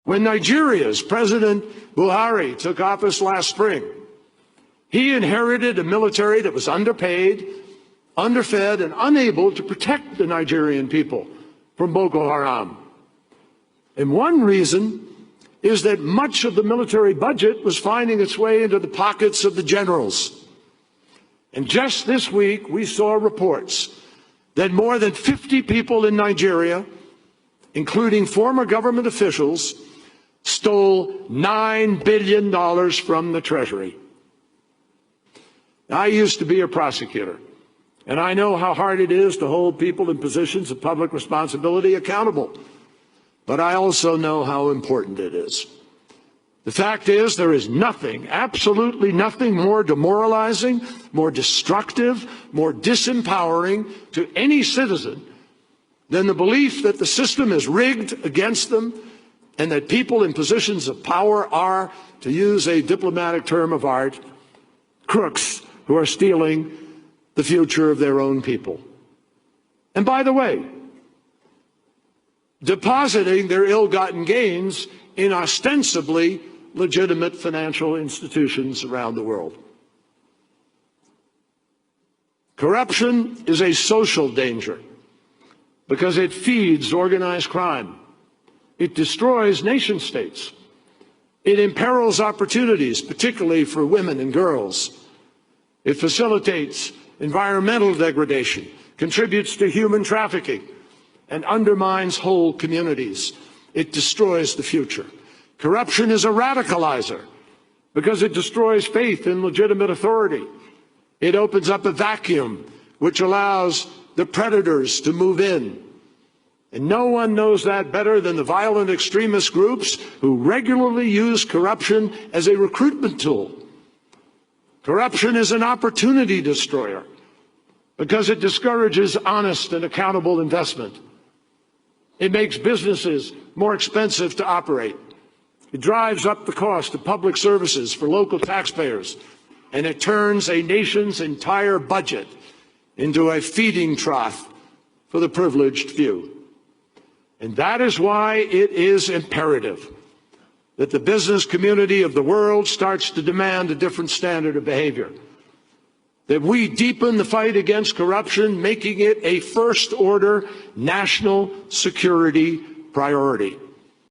When Nigeria's President Buhari took office last spring, he inherited a military that was underpaid, underfed, and unable to protect the Nigerian people from Boko Haram. And one reason is that much of the military budget was finding its way into the pockets of the generals. And just this week, we saw reports that more than 50 people in Nigeria, including former government officials, stole $9 billion from the Treasury. I used to be a prosecutor, and I know how hard it is to hold people in positions of public responsibility accountable. But I also know how important it is. The fact is, there is nothing, absolutely nothing more demoralizing, more destructive, more disempowering to any citizen than the belief that the system is rigged against them and that people in positions of power are, to use a diplomatic term of art, crooks who are stealing the future of their own people. And by the way, depositing their ill-gotten gains in ostensibly legitimate financial institutions around the world. Corruption is a social danger because it feeds organized crime. It destroys nation states. It imperils opportunities, particularly for women and girls. It facilitates environmental degradation, contributes to human trafficking, and undermines whole communities. It destroys the future. Corruption is a radicalizer because it destroys faith in legitimate authority. It opens up a vacuum which allows the predators to move in. And no one knows that better than the violent extremist groups who regularly use corruption as a recruitment tool. Corruption is an opportunity destroyer because it discourages honest and accountable investment. It makes businesses more expensive to operate. It drives up the cost of public services for local taxpayers, and it turns a nation's entire budget into a feeding trough for the privileged few. And that is why it is imperative that the business community of the world starts to demand a different standard of behavior, that we deepen the fight against corruption, making it a first-order national security priority.